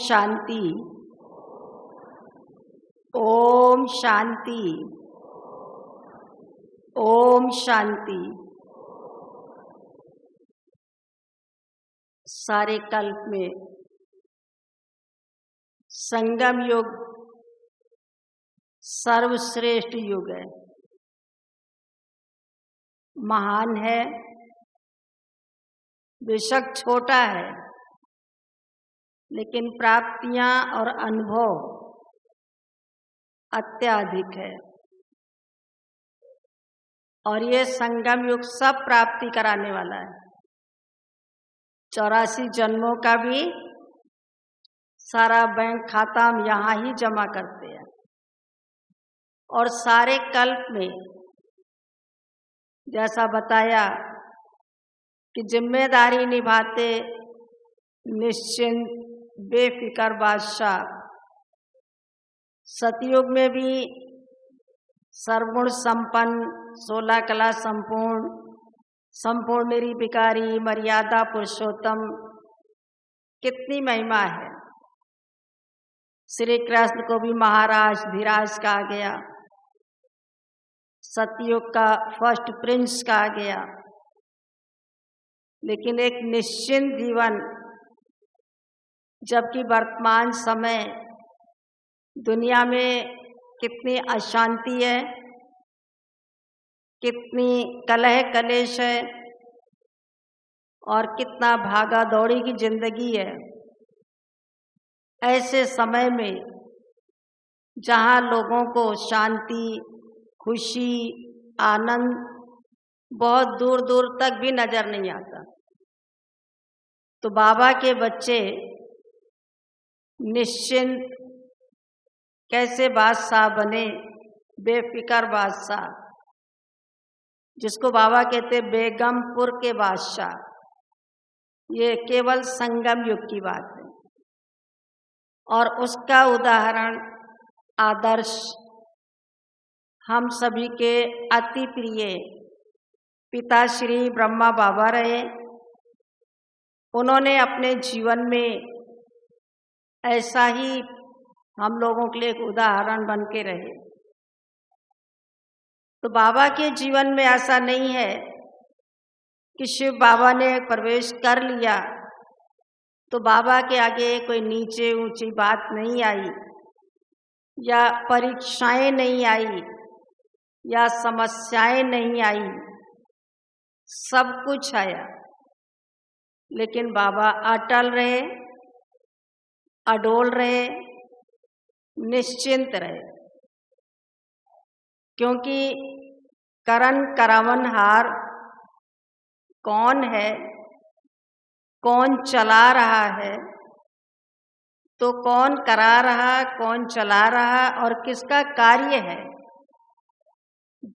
शांति। ओम शांति। ओम शांति। सारे कल्प में संगम युग सर्वश्रेष्ठ युग है, महान है, बेशक छोटा है, लेकिन प्राप्तियां और अनुभव अत्याधिक है। और ये संगम युग सब प्राप्ति कराने वाला है। 84 जन्मों का भी सारा बैंक खाता हम यहाँ ही जमा करते हैं। और सारे कल्प में जैसा बताया कि जिम्मेदारी निभाते निश्चिंत बेफिक्र बादशाह, सतयुग में भी सर्वगुण संपन्न, 16 कला संपूर्ण, संपूर्ण निरभिकारी, मर्यादा पुरुषोत्तम, कितनी महिमा है। श्री कृष्ण को भी महाराज धीराज कहा गया, सतयुग का फर्स्ट प्रिंस कहा गया। लेकिन एक निश्चिंत जीवन, जबकि वर्तमान समय दुनिया में कितनी अशांति है, कितनी कलह कलेश है और कितना भागा दौड़ी की जिंदगी है। ऐसे समय में जहाँ लोगों को शांति, खुशी, आनंद बहुत दूर दूर तक भी नजर नहीं आता, तो बाबा के बच्चे निश्चिंत कैसे बादशाह बने, बेफिक्र बादशाह, जिसको बाबा कहते बेगमपुर के बादशाह। ये केवल संगम युग की बात है। और उसका उदाहरण, आदर्श हम सभी के अति प्रिय पिता श्री ब्रह्मा बाबा रहे। उन्होंने अपने जीवन में ऐसा ही हम लोगों के लिए एक उदाहरण बन के रहे। तो बाबा के जीवन में ऐसा नहीं है कि शिव बाबा ने प्रवेश कर लिया तो बाबा के आगे कोई नीचे ऊंची बात नहीं आई, या परीक्षाएं नहीं आई, या समस्याएं नहीं आई, सब कुछ आया। लेकिन बाबा अटल रहे, अडोल रहे, निश्चिंत रहे। क्योंकि करण करावनहार कौन है, कौन चला रहा है, तो कौन करा रहा, कौन चला रहा और किसका कार्य है।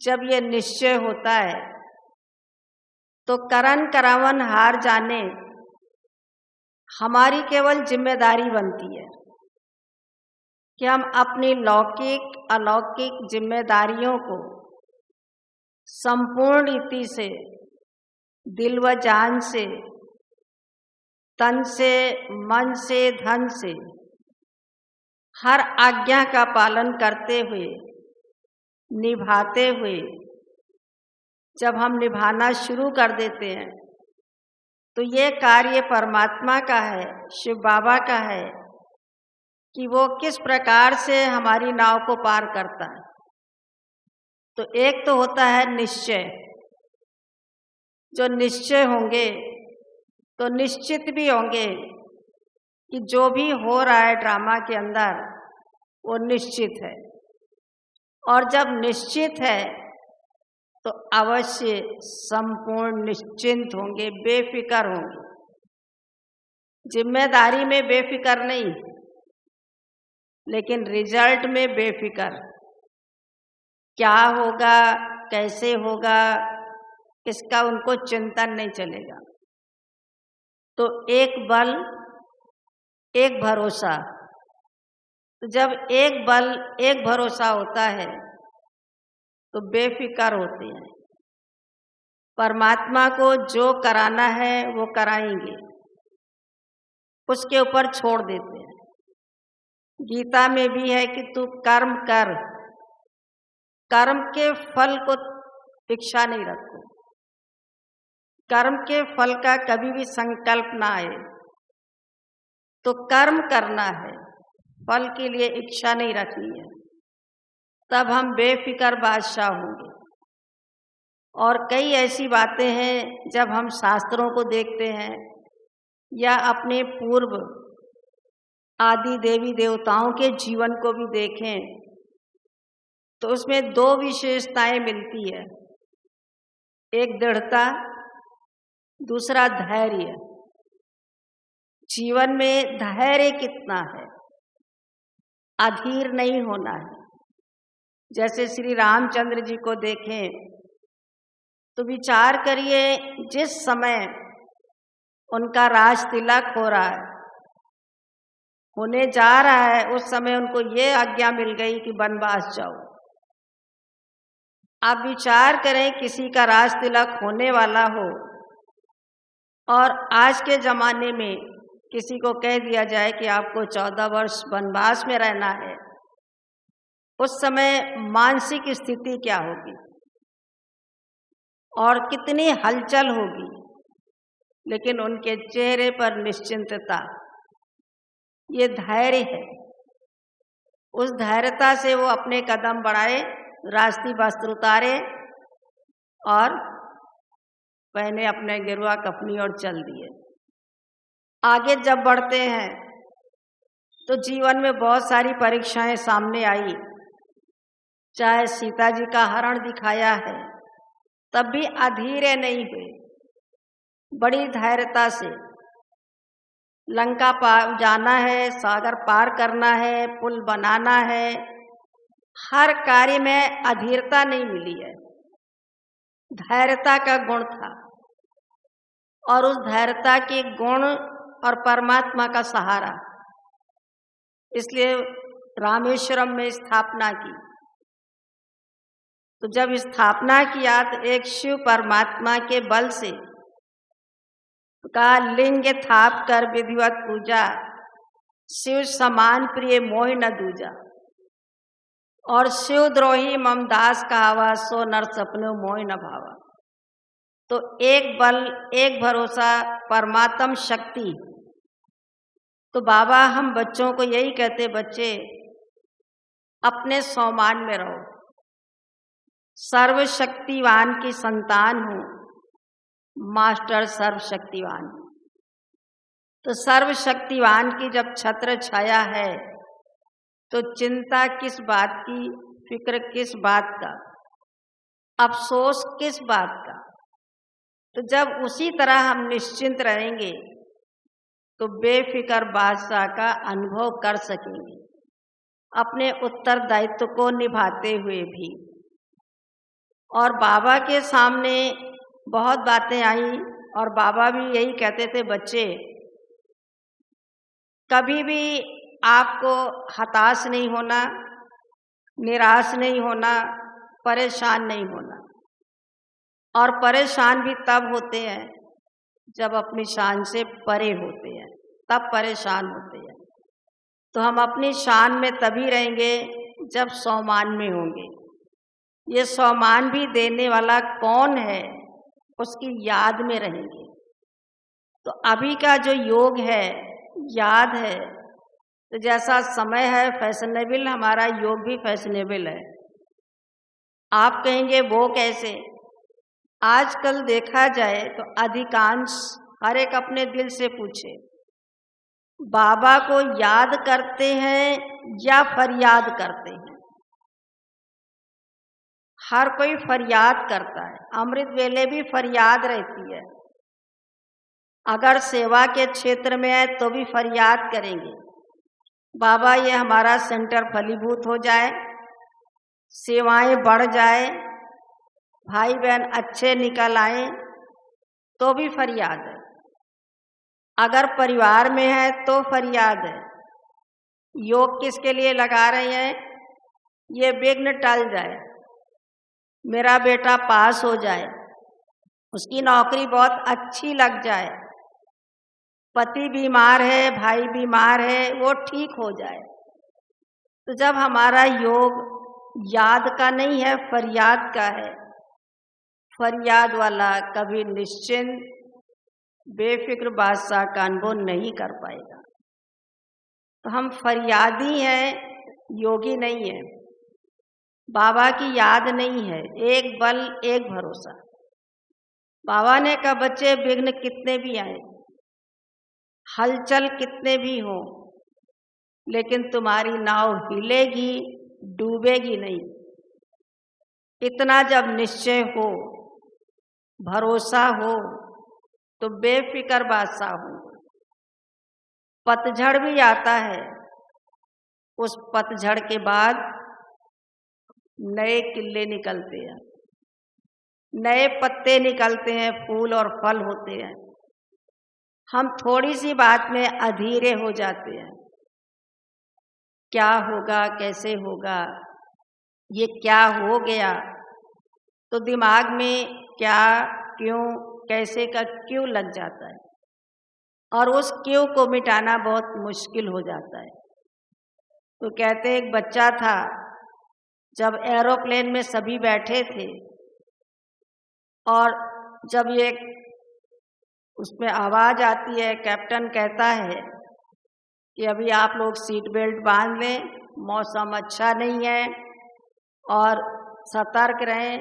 जब ये निश्चय होता है तो करण करावनहार जाने, हमारी केवल जिम्मेदारी बनती है कि हम अपनी लौकिक अलौकिक जिम्मेदारियों को संपूर्ण रीति से, दिल व जान से, तन से, मन से, धन से, हर आज्ञा का पालन करते हुए, निभाते हुए, जब हम निभाना शुरू कर देते हैं तो ये कार्य परमात्मा का है, शिव बाबा का है कि वो किस प्रकार से हमारी नाव को पार करता है। तो एक तो होता है निश्चय। जो निश्चय होंगे तो निश्चित भी होंगे कि जो भी हो रहा है ड्रामा के अंदर वो निश्चित है। और जब निश्चित है तो अवश्य संपूर्ण निश्चिंत होंगे, बेफिक्र होंगे। जिम्मेदारी में बेफिक्र नहीं, लेकिन रिजल्ट में बेफिक्र। क्या होगा, कैसे होगा, इसका उनको चिंतन नहीं चलेगा। तो एक बल, एक भरोसा। तो जब एक बल, एक भरोसा होता है तो बेफिक्र होते हैं। परमात्मा को जो कराना है वो कराएंगे, उसके ऊपर छोड़ देते हैं। गीता में भी है कि तू कर्म कर, कर्म के फल को इच्छा नहीं रखो। कर्म के फल का कभी भी संकल्प ना आए, तो कर्म करना है, फल के लिए इच्छा नहीं रखनी है, तब हम बेफिक्र बादशाह होंगे। और कई ऐसी बातें हैं जब हम शास्त्रों को देखते हैं या अपने पूर्व आदि देवी देवताओं के जीवन को भी देखें, तो उसमें दो विशेषताएं मिलती है, एक दृढ़ता, दूसरा धैर्य। जीवन में धैर्य कितना है, अधीर नहीं होना है। जैसे श्री रामचंद्र जी को देखें तो विचार करिए, जिस समय उनका राज तिलक हो रहा है, होने जा रहा है, उस समय उनको ये आज्ञा मिल गई कि वनवास जाओ। आप विचार करें, किसी का राज तिलक होने वाला हो और आज के ज़माने में किसी को कह दिया जाए कि आपको 14 वर्ष वनवास में रहना है, उस समय मानसिक स्थिति क्या होगी और कितनी हलचल होगी। लेकिन उनके चेहरे पर निश्चिंतता, ये धैर्य है। उस धैर्यता से वो अपने कदम बढ़ाए, राष्ट्रीय वस्त्र उतारे और पहने अपने गेरुआ कफनी और चल दिए। आगे जब बढ़ते हैं तो जीवन में बहुत सारी परीक्षाएं सामने आई। चाहे सीता जी का हरण दिखाया है, तब भी अधीर नहीं हुए, बड़ी धैर्यता से लंका पार जाना है, सागर पार करना है, पुल बनाना है, हर कार्य में अधीरता नहीं मिली है, धैर्यता का गुण था। और उस धैर्यता के गुण और परमात्मा का सहारा, इसलिए रामेश्वरम में स्थापना की। तो जब स्थापना किया तो एक शिव परमात्मा के बल से का लिंग थाप कर विधिवत पूजा, शिव समान प्रिय मोहि न दूजा। और शिव द्रोही मम दास कहावा, सो नर सपने मोहि न भावा। तो एक बल, एक भरोसा, परमात्म शक्ति। तो बाबा हम बच्चों को यही कहते, बच्चे अपने स्वमान में रहो, सर्वशक्तिवान की संतान हूँ, मास्टर सर्वशक्तिवान। तो सर्वशक्तिवान की जब छत्र छाया है तो चिंता किस बात की, फिक्र किस बात का, अफसोस किस बात का। तो जब उसी तरह हम निश्चिंत रहेंगे तो बेफिक्र बादशाह का अनुभव कर सकेंगे, अपने उत्तरदायित्व को निभाते हुए भी। और बाबा के सामने बहुत बातें आई और बाबा भी यही कहते थे, बच्चे कभी भी आपको हताश नहीं होना, निराश नहीं होना, परेशान नहीं होना। और परेशान भी तब होते हैं जब अपनी शान से परे होते हैं, तब परेशान होते हैं। तो हम अपनी शान में तभी रहेंगे जब स्वमान में होंगे। ये स्वमान भी देने वाला कौन है, उसकी याद में रहेंगे। तो अभी का जो योग है, याद है। तो जैसा समय है फैशनेबल, हमारा योग भी फैशनेबल है। आप कहेंगे वो कैसे? आजकल देखा जाए तो अधिकांश हर एक अपने दिल से पूछे, बाबा को याद करते हैं या फरियाद करते हैं? हर कोई फरियाद करता है, अमृत वेले भी फरियाद रहती है। अगर सेवा के क्षेत्र में है तो भी फरियाद करेंगे, बाबा ये हमारा सेंटर फलीभूत हो जाए, सेवाएं बढ़ जाए, भाई बहन अच्छे निकल आए, तो भी फरियाद है। अगर परिवार में है तो फरियाद है। योग किसके लिए लगा रहे हैं? ये विघ्न टल जाए, मेरा बेटा पास हो जाए, उसकी नौकरी बहुत अच्छी लग जाए, पति बीमार है, भाई बीमार है, वो ठीक हो जाए, तो जब हमारा योग याद का नहीं है, फरियाद का है, फरियाद वाला कभी निश्चिंत बेफिक्र बादशाह का अनुभव नहीं कर पाएगा। तो हम फरियादी हैं, योगी नहीं है। बाबा की याद नहीं है, एक बल एक भरोसा। बाबा ने कहा बच्चे विघ्न कितने भी आए, हलचल कितने भी हो, लेकिन तुम्हारी नाव हिलेगी, डूबेगी नहीं। इतना जब निश्चय हो, भरोसा हो, तो बेफिक्र बादशाह हो। पतझड़ भी आता है, उस पतझड़ के बाद नए किले निकलते हैं, नए पत्ते निकलते हैं, फूल और फल होते हैं। हम थोड़ी सी बात में अधीरे हो जाते हैं, क्या होगा, कैसे होगा, ये क्या हो गया, तो दिमाग में क्या, क्यों, कैसे का क्यों लग जाता है, और उस क्यों को मिटाना बहुत मुश्किल हो जाता है। तो कहते एक बच्चा था, जब एरोप्लेन में सभी बैठे थे और जब ये उसमें आवाज़ आती है, कैप्टन कहता है कि अभी आप लोग सीट बेल्ट बांध लें, मौसम अच्छा नहीं है और सतर्क रहें।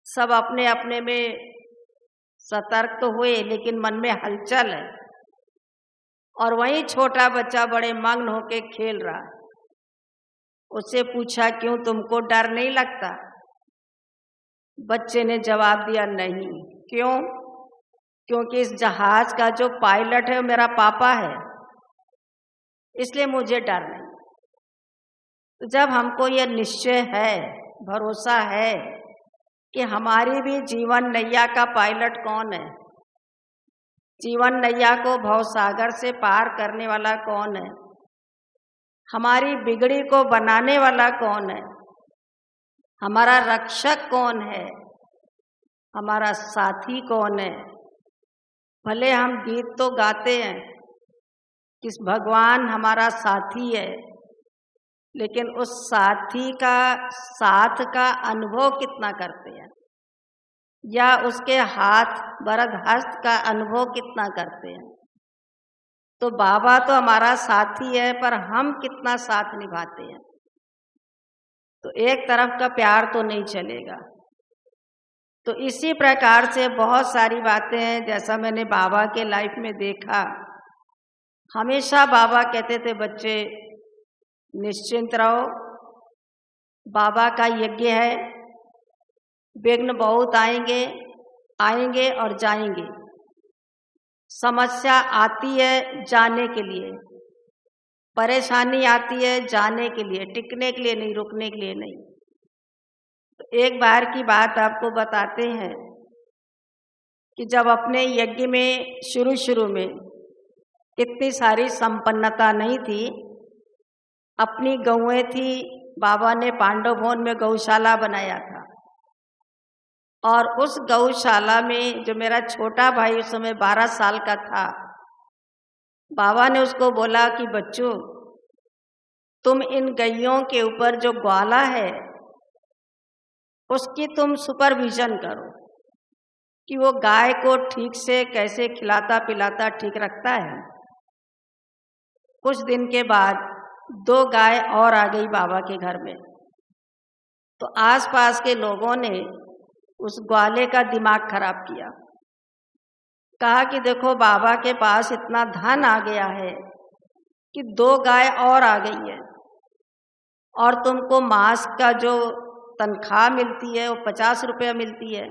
सब अपने अपने में सतर्क तो हुए, लेकिन मन में हलचल है, और वहीं छोटा बच्चा बड़े मग्न होके खेल रहा है। उससे पूछा क्यों, तुमको डर नहीं लगता? बच्चे ने जवाब दिया नहीं। क्यों? क्योंकि इस जहाज का जो पायलट है वो मेरा पापा है, इसलिए मुझे डर नहीं। तो जब हमको यह निश्चय है, भरोसा है कि हमारी भी जीवन नैया का पायलट कौन है, जीवन नैया को भवसागर से पार करने वाला कौन है, हमारी बिगड़ी को बनाने वाला कौन है, हमारा रक्षक कौन है, हमारा साथी कौन है। भले हम गीत तो गाते हैं कि भगवान हमारा साथी है, लेकिन उस साथी का साथ का अनुभव कितना करते हैं, या उसके हाथ वरद हस्त का अनुभव कितना करते हैं। तो बाबा तो हमारा साथी है, पर हम कितना साथ निभाते हैं। तो एक तरफ का प्यार तो नहीं चलेगा। तो इसी प्रकार से बहुत सारी बातें हैं, जैसा मैंने बाबा के लाइफ में देखा। हमेशा बाबा कहते थे बच्चे निश्चिंत रहो, बाबा का यज्ञ है, विघ्न बहुत आएंगे, आएंगे और जाएंगे। समस्या आती है जाने के लिए, परेशानी आती है जाने के लिए, टिकने के लिए नहीं, रुकने के लिए नहीं। तो एक बार की बात आपको बताते हैं कि जब अपने यज्ञ में शुरू में इतनी सारी संपन्नता नहीं थी, अपनी गौएं थी, बाबा ने पांडव भवन में गौशाला बनाया था, और उस गौशाला में जो मेरा छोटा भाई उस समय 12 साल का था, बाबा ने उसको बोला कि बच्चों तुम इन गैयों के ऊपर जो ग्वाला है उसकी तुम सुपरविजन करो कि वो गाय को ठीक से कैसे खिलाता पिलाता ठीक रखता है। कुछ दिन के बाद 2 गाय और आ गई बाबा के घर में। तो आसपास के लोगों ने उस ग्वाले का दिमाग खराब किया, कहा कि देखो बाबा के पास इतना धन आ गया है कि 2 गाय और आ गई है, और तुमको मास का जो तनख्वाह मिलती है वो 50 रुपया मिलती है,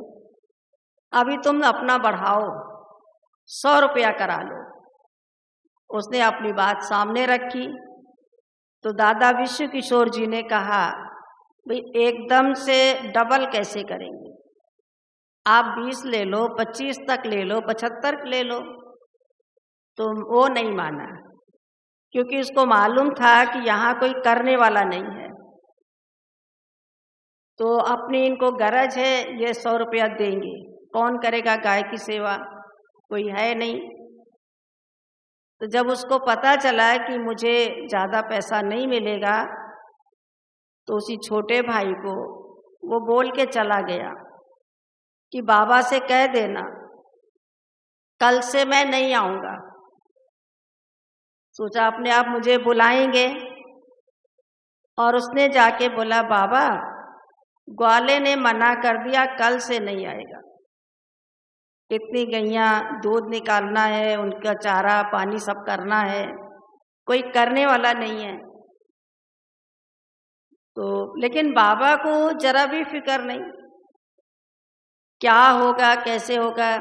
अभी तुम अपना बढ़ाओ, 100 रुपया करा लो। उसने अपनी बात सामने रखी। तो दादा विश्व किशोर जी ने कहा भाई एकदम से डबल कैसे करेंगे, आप 20 ले लो, 25 तक ले लो, 75 ले लो। तो वो नहीं माना, क्योंकि उसको मालूम था कि यहाँ कोई करने वाला नहीं है। तो अपनी इनको गरज है, ये 100 रुपया देंगे, कौन करेगा गाय की सेवा, कोई है नहीं। तो जब उसको पता चला कि मुझे ज़्यादा पैसा नहीं मिलेगा, तो उसी छोटे भाई को वो बोल के चला गया कि बाबा से कह देना कल से मैं नहीं आऊँगा। सोचा अपने आप मुझे बुलाएंगे, और उसने जाके बोला बाबा ग्वाले ने मना कर दिया, कल से नहीं आएगा। इतनी गैयां दूध निकालना है, उनका चारा पानी सब करना है, कोई करने वाला नहीं है। तो लेकिन बाबा को जरा भी फिक्र नहीं, क्या होगा कैसे होगा।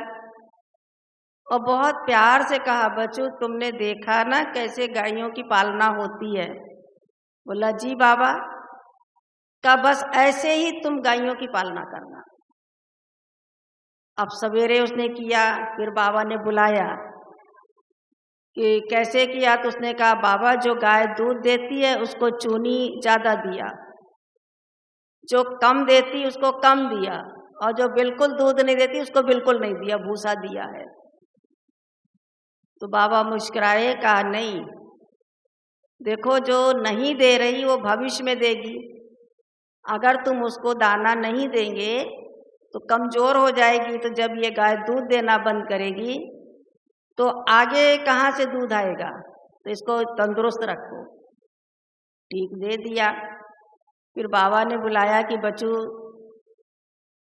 और बहुत प्यार से कहा बच्चों तुमने देखा ना कैसे गायों की पालना होती है। बोला जी बाबा, का बस ऐसे ही तुम गायों की पालना करना। अब सवेरे उसने किया, फिर बाबा ने बुलाया कि कैसे किया, तो उसने कहा बाबा जो गाय दूध देती है उसको चूनी ज़्यादा दिया, जो कम देती उसको कम दिया, और जो बिल्कुल दूध नहीं देती उसको बिल्कुल नहीं दिया, भूसा दिया है। तो बाबा मुस्कुराए, कहा नहीं, देखो जो नहीं दे रही वो भविष्य में देगी। अगर तुम उसको दाना नहीं देंगे तो कमज़ोर हो जाएगी, तो जब ये गाय दूध देना बंद करेगी तो आगे कहाँ से दूध आएगा, तो इसको तंदुरुस्त रखो। ठीक दे दिया। फिर बाबा ने बुलाया कि बच्चू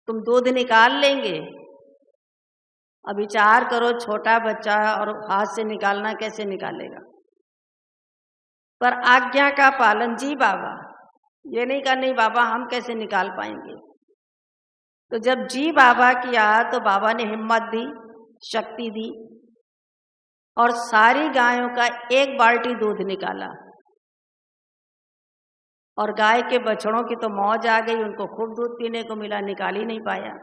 तुम दूध निकाल लेंगे। अब विचार करो, छोटा बच्चा और हाथ से निकालना कैसे निकालेगा। पर आज्ञा का पालन, जी बाबा, ये नहीं कहा नहीं बाबा हम कैसे निकाल पाएंगे। तो जब जी बाबा किया तो बाबा ने हिम्मत दी, शक्ति दी, और सारी गायों का 1 बाल्टी दूध निकाला। और गाय के बछड़ों की तो मौज आ गई, उनको खूब दूध पीने को मिला, निकाल ही नहीं पाया।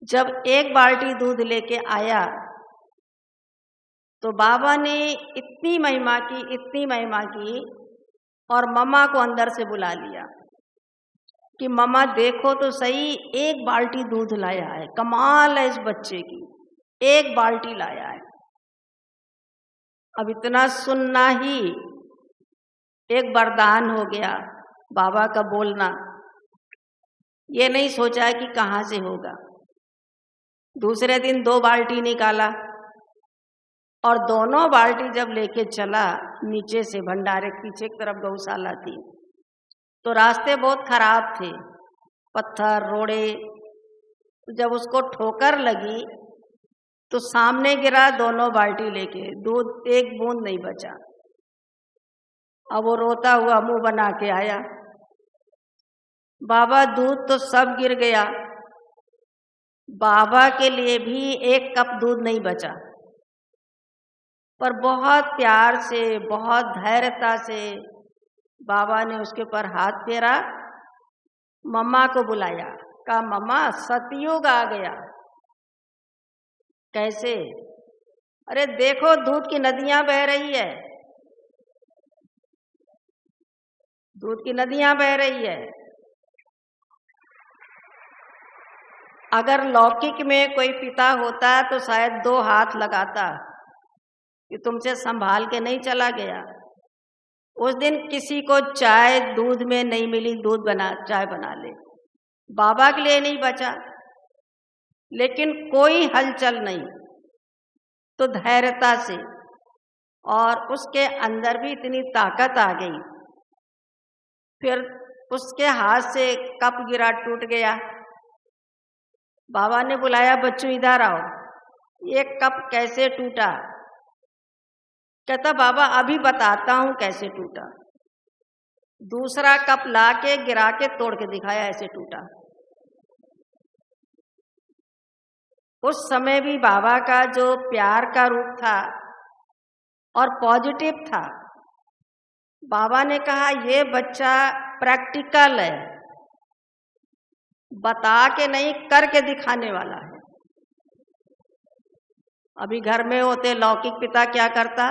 जब 1 बाल्टी दूध लेके आया तो बाबा ने इतनी महिमा की, इतनी महिमा की, और मम्मा को अंदर से बुला लिया कि मम्मा देखो तो सही, 1 बाल्टी दूध लाया है, कमाल है इस बच्चे की, 1 बाल्टी लाया है। अब इतना सुनना ही एक वरदान हो गया बाबा का बोलना। ये नहीं सोचा है कि कहाँ से होगा। दूसरे दिन 2 बाल्टी निकाला, और दोनों बाल्टी जब लेके चला नीचे से, भंडारे के पीछे की तरफ गौशाला थी, तो रास्ते बहुत खराब थे, पत्थर रोड़े। तो जब उसको ठोकर लगी तो सामने गिरा, दोनों बाल्टी लेके, दूध 1 बूंद नहीं बचा। अब वो रोता हुआ मुंह बना के आया, बाबा दूध तो सब गिर गया, बाबा के लिए भी 1 कप दूध नहीं बचा। पर बहुत प्यार से, बहुत धैर्यता से बाबा ने उसके ऊपर हाथ फेरा, मम्मा को बुलाया, कहा मम्मा सतयुग आ गया। कैसे? अरे देखो दूध की नदियां बह रही है, दूध की नदियां बह रही है। अगर लौकिक में कोई पिता होता तो शायद 2 हाथ लगाता कि तुमसे संभाल के नहीं चला गया। उस दिन किसी को चाय दूध में नहीं मिली, दूध बना, चाय बना ले, बाबा के लिए नहीं बचा, लेकिन कोई हलचल नहीं। तो धैर्यता से, और उसके अंदर भी इतनी ताकत आ गई। फिर उसके हाथ से कप गिरा, टूट गया। बाबा ने बुलाया, बच्चों इधर आओ, ये कप कैसे टूटा? कहता बाबा अभी बताता हूं कैसे टूटा। दूसरा कप लाके गिरा के तोड़ के दिखाया, ऐसे टूटा। उस समय भी बाबा का जो प्यार का रूप था और पॉजिटिव था। बाबा ने कहा ये बच्चा प्रैक्टिकल है, बता के नहीं करके दिखाने वाला है। अभी घर में होते लौकिक पिता क्या करता,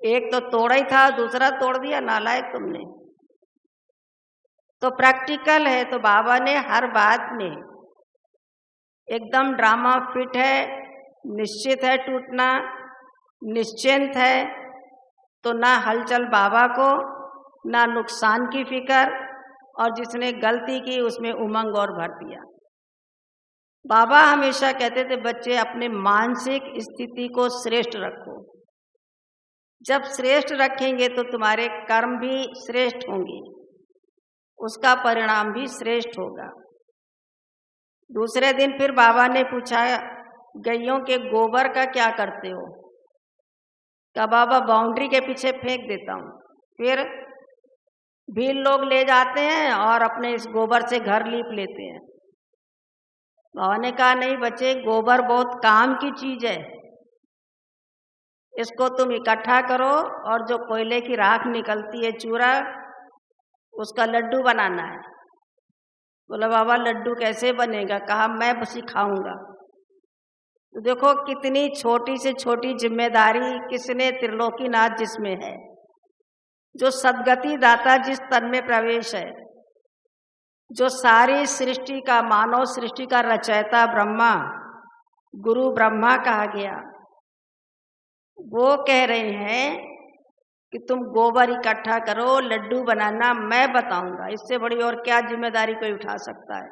एक तो तोड़ा ही था, दूसरा तोड़ दिया, नालायक तुमने। तो प्रैक्टिकल है, तो बाबा ने हर बात में एकदम ड्रामा फिट है, निश्चित है टूटना, निश्चिंत है, तो ना हलचल बाबा को, ना नुकसान की फिक्र, और जिसने गलती की उसमें उमंग और भर दिया। बाबा हमेशा कहते थे बच्चे अपने मानसिक स्थिति को श्रेष्ठ रखो। जब श्रेष्ठ रखेंगे तो तुम्हारे कर्म भी श्रेष्ठ होंगे, उसका परिणाम भी श्रेष्ठ होगा। दूसरे दिन फिर बाबा ने पूछा, गैयों के गोबर का क्या करते हो? कहा बाबा बाउंड्री के पीछे फेंक देता हूँ। फिर भील लोग ले जाते हैं और अपने इस गोबर से घर लीप लेते हैं। बाबा ने कहा नहीं बच्चे, गोबर बहुत काम की चीज है, इसको तुम इकट्ठा करो और जो कोयले की राख निकलती है चूरा, उसका लड्डू बनाना है। बोला बाबा लड्डू कैसे बनेगा? कहा मैं सिखाऊंगा। तो देखो कितनी छोटी से छोटी जिम्मेदारी किसने त्रिलोकीनाथ जिसमें है, जो सद्गति दाता जिस तन में प्रवेश है, जो सारी सृष्टि का, मानव सृष्टि का रचयिता ब्रह्मा, गुरु ब्रह्मा कहा गया, वो कह रहे हैं कि तुम गोबर इकट्ठा करो, लड्डू बनाना मैं बताऊंगा। इससे बड़ी और क्या जिम्मेदारी कोई उठा सकता है?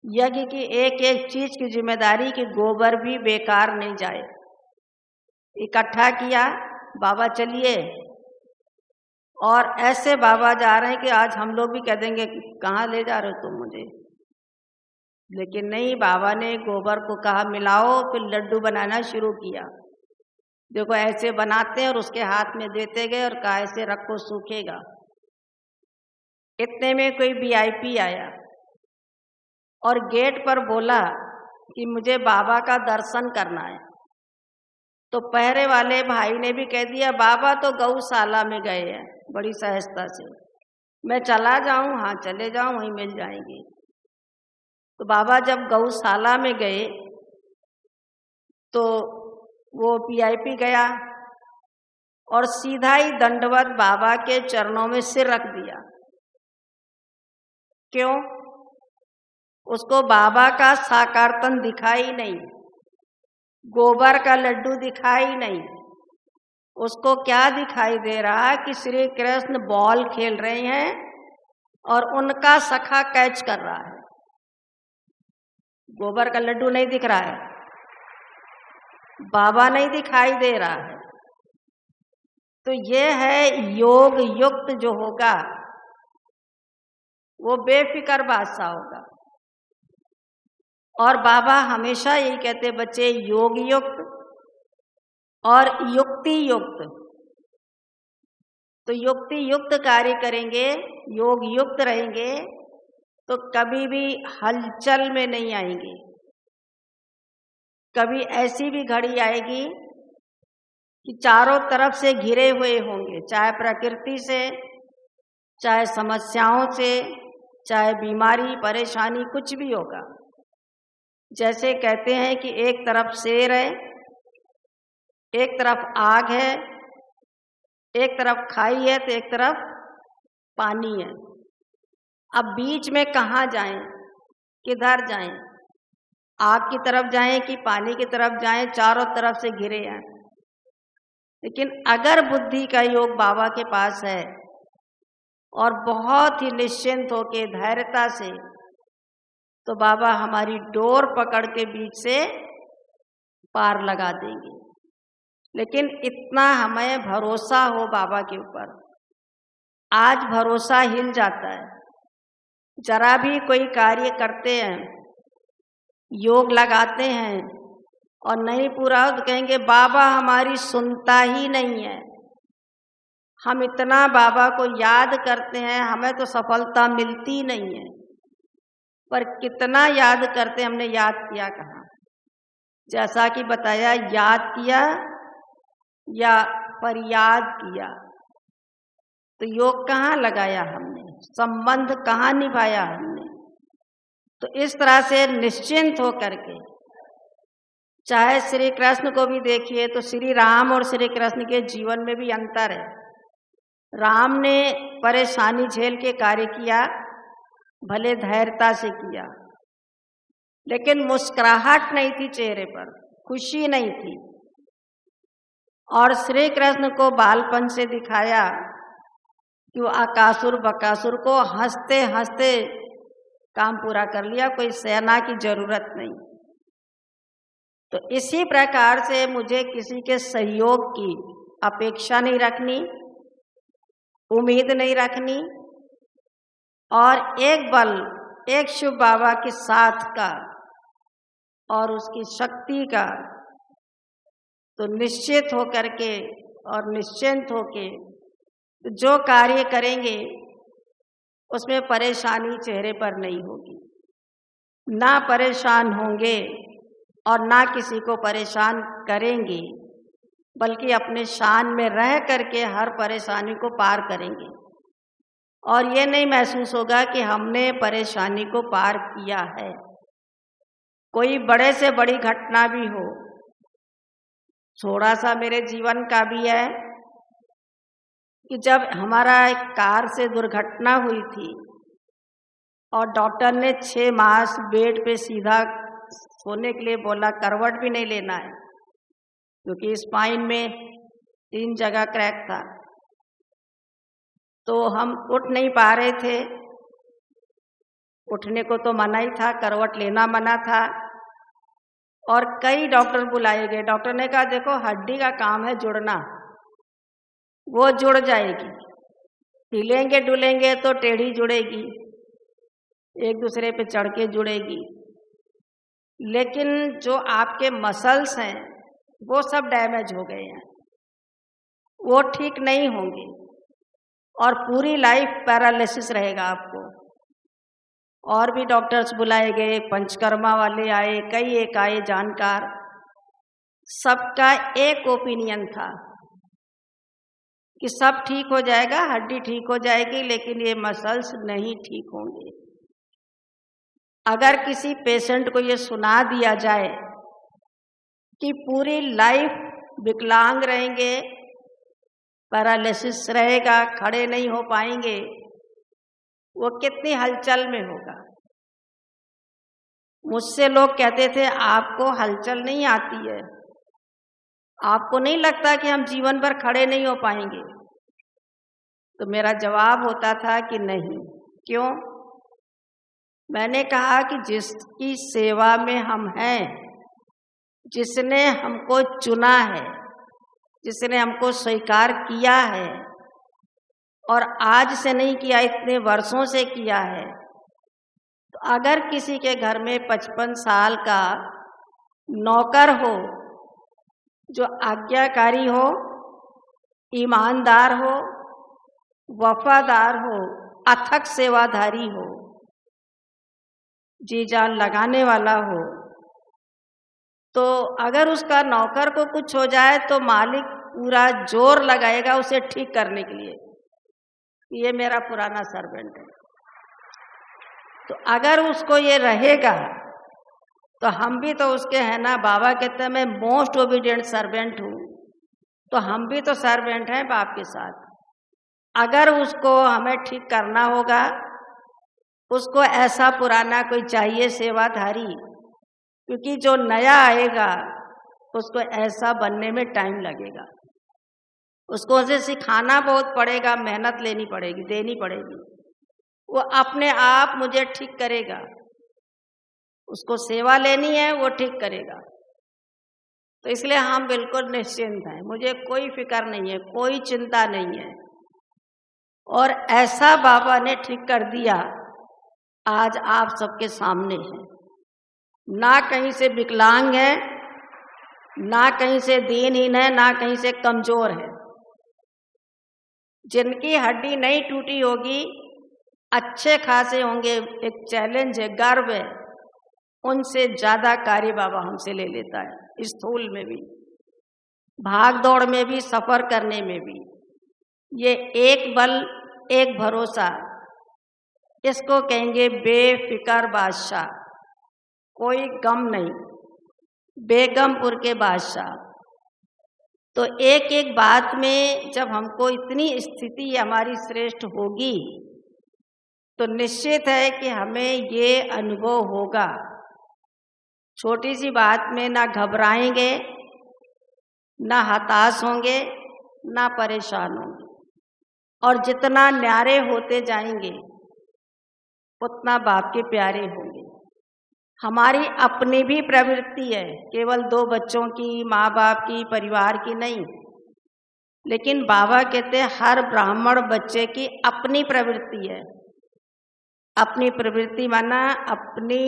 यज्ञ की एक एक चीज की जिम्मेदारी कि गोबर भी बेकार नहीं जाए। इकट्ठा किया, बाबा चलिए, और ऐसे बाबा जा रहे हैं कि आज हम लोग भी कह देंगे कि कहाँ ले जा रहे हो तुम मुझे, लेकिन नहीं, बाबा ने गोबर को कहा मिलाओ, फिर लड्डू बनाना शुरू किया। देखो ऐसे बनाते हैं और उसके हाथ में देते गए और कहा ऐसे रखो सूखेगा। इतने में कोई वीआईपी आया और गेट पर बोला कि मुझे बाबा का दर्शन करना है। तो पहरे वाले भाई ने भी कह दिया बाबा तो गौशाला में गए हैं, बड़ी सहजता से। मैं चला जाऊं? हाँ चले जाऊं, वहीं मिल जाएंगे। तो बाबा जब गौशाला में गए तो वो वीआईपी गया और सीधा ही दंडवत बाबा के चरणों में सिर रख दिया। क्यों? उसको बाबा का साकारतन दिखाई नहीं, गोबर का लड्डू दिखाई नहीं, उसको क्या दिखाई दे रहा कि श्री कृष्ण बॉल खेल रहे हैं और उनका सखा कैच कर रहा है। गोबर का लड्डू नहीं दिख रहा है, बाबा नहीं दिखाई दे रहा है। तो ये है योग युक्त जो होगा वो बेफिक्र बादशाह होगा। और बाबा हमेशा यही कहते बच्चे, योग युक्त और युक्ति युक्त। तो युक्ति युक्त कार्य करेंगे, योग युक्त रहेंगे तो कभी भी हलचल में नहीं आएंगे। कभी ऐसी भी घड़ी आएगी कि चारों तरफ से घिरे हुए होंगे, चाहे प्रकृति से, चाहे समस्याओं से, चाहे बीमारी परेशानी, कुछ भी होगा। जैसे कहते हैं कि एक तरफ शेर है, एक तरफ आग है, एक तरफ खाई है, तो एक तरफ पानी है। अब बीच में कहाँ जाएं, किधर जाएं? आग की तरफ जाएं कि पानी की तरफ जाएं? चारों तरफ से घिरे हैं। लेकिन अगर बुद्धि का योग बाबा के पास है और बहुत ही निश्चिंत होके धैर्यता से, तो बाबा हमारी डोर पकड़ के बीच से पार लगा देंगे। लेकिन इतना हमें भरोसा हो बाबा के ऊपर। आज भरोसा हिल जाता है, जरा भी कोई कार्य करते हैं, योग लगाते हैं और नहीं पूरा हो तो कहेंगे बाबा हमारी सुनता ही नहीं है। हम इतना बाबा को याद करते हैं, हमें तो सफलता मिलती नहीं है। पर कितना याद करते, हमने याद किया कहाँ? जैसा कि बताया, याद किया या फरियाद किया। तो योग कहाँ लगाया हमने, संबंध कहाँ निभाया हमने? तो इस तरह से निश्चिंत हो करके, चाहे श्री कृष्ण को भी देखिए तो श्री राम और श्री कृष्ण के जीवन में भी अंतर है। राम ने परेशानी झेल के कार्य किया, भले धैर्यता से किया, लेकिन मुस्कुराहट नहीं थी चेहरे पर, खुशी नहीं थी। और श्री कृष्ण को बालपन से दिखाया कि वो अकासुर बकासुर को हंसते हंसते काम पूरा कर लिया, कोई सेना की जरूरत नहीं। तो इसी प्रकार से मुझे किसी के सहयोग की अपेक्षा नहीं रखनी, उम्मीद नहीं रखनी, और एक बल एक शिव बाबा के साथ का और उसकी शक्ति का तो निश्चित होकर के और निश्चिंत होके जो कार्य करेंगे उसमें परेशानी चेहरे पर नहीं होगी, ना परेशान होंगे और ना किसी को परेशान करेंगे, बल्कि अपने शान में रह करके हर परेशानी को पार करेंगे। और ये नहीं महसूस होगा कि हमने परेशानी को पार किया है। कोई बड़े से बड़ी घटना भी हो, थोड़ा सा मेरे जीवन का भी है कि जब हमारा एक कार से दुर्घटना हुई थी और डॉक्टर ने 6 मास बेड पे सीधा सोने के लिए बोला, करवट भी नहीं लेना है क्योंकि स्पाइन में 3 जगह क्रैक था। तो हम उठ नहीं पा रहे थे, उठने को तो मना ही था, करवट लेना मना था, और कई डॉक्टर बुलाए गए। डॉक्टर ने कहा देखो हड्डी का काम है जुड़ना, वो जुड़ जाएगी, हिलेंगे डुलेंगे तो टेढ़ी जुड़ेगी, एक दूसरे पे चढ़ के जुड़ेगी, लेकिन जो आपके मसल्स हैं वो सब डैमेज हो गए हैं, वो ठीक नहीं होंगे और पूरी लाइफ पैरालिसिस रहेगा आपको। और भी डॉक्टर्स बुलाए गए, पंचकर्मा वाले आए, कई एक आए जानकार, सबका एक ओपिनियन था कि सब ठीक हो जाएगा, हड्डी ठीक हो जाएगी, लेकिन ये मसल्स नहीं ठीक होंगे। अगर किसी पेशेंट को ये सुना दिया जाए कि पूरी लाइफ विकलांग रहेंगे, पैरालिसिस रहेगा, खड़े नहीं हो पाएंगे, वो कितनी हलचल में होगा। मुझसे लोग कहते थे आपको हलचल नहीं आती है, आपको नहीं लगता कि हम जीवन भर खड़े नहीं हो पाएंगे? तो मेरा जवाब होता था कि नहीं। क्यों? मैंने कहा कि जिसकी सेवा में हम हैं, जिसने हमको चुना है, जिसने हमको स्वीकार किया है और आज से नहीं किया, इतने वर्षों से किया है, तो अगर किसी के घर में 55 साल का नौकर हो जो आज्ञाकारी हो, ईमानदार हो, वफादार हो, अथक सेवाधारी हो, जी जान लगाने वाला हो, तो अगर उसका नौकर को कुछ हो जाए तो मालिक पूरा जोर लगाएगा उसे ठीक करने के लिए, ये मेरा पुराना सर्वेंट है। तो अगर उसको ये रहेगा तो हम भी तो उसके हैं ना। बाबा कहते हैं मैं मोस्ट ओबीडिएंट सर्वेंट हूँ, तो हम भी तो सर्वेंट हैं बाप के साथ। अगर उसको हमें ठीक करना होगा, उसको ऐसा पुराना कोई चाहिए सेवाधारी, क्योंकि जो नया आएगा उसको ऐसा बनने में टाइम लगेगा, उसको उसे सिखाना बहुत पड़ेगा, मेहनत लेनी पड़ेगी, देनी पड़ेगी। वो अपने आप मुझे ठीक करेगा, उसको सेवा लेनी है, वो ठीक करेगा। तो इसलिए हम बिल्कुल निश्चिंत हैं, मुझे कोई फिक्र नहीं है, कोई चिंता नहीं है। और ऐसा बाबा ने ठीक कर दिया, आज आप सबके सामने है। ना कहीं से विकलांग है, ना कहीं से दीनहीन है, ना कहीं से कमजोर है। जिनकी हड्डी नहीं टूटी होगी अच्छे खासे होंगे, एक चैलेंज है, गर्व है, उनसे ज्यादा कार्य बाबा हमसे ले लेता है। स्थूल में भी, भाग दौड़ में भी, सफर करने में भी। ये एक बल, एक भरोसा, इसको कहेंगे बेफिक्र बादशाह। कोई गम नहीं, बेगमपुर के बादशाह। तो एक एक बात में जब हमको इतनी स्थिति हमारी श्रेष्ठ होगी तो निश्चित है कि हमें ये अनुभव होगा। छोटी सी बात में ना घबराएंगे, ना हताश होंगे, ना परेशान होंगे। और जितना न्यारे होते जाएंगे उतना बाप के प्यारे होंगे। हमारी अपनी भी प्रवृत्ति है, केवल 2 बच्चों की, माँ बाप की, परिवार की नहीं, लेकिन बाबा कहते हैं हर ब्राह्मण बच्चे की अपनी प्रवृत्ति है। अपनी प्रवृत्ति माना अपनी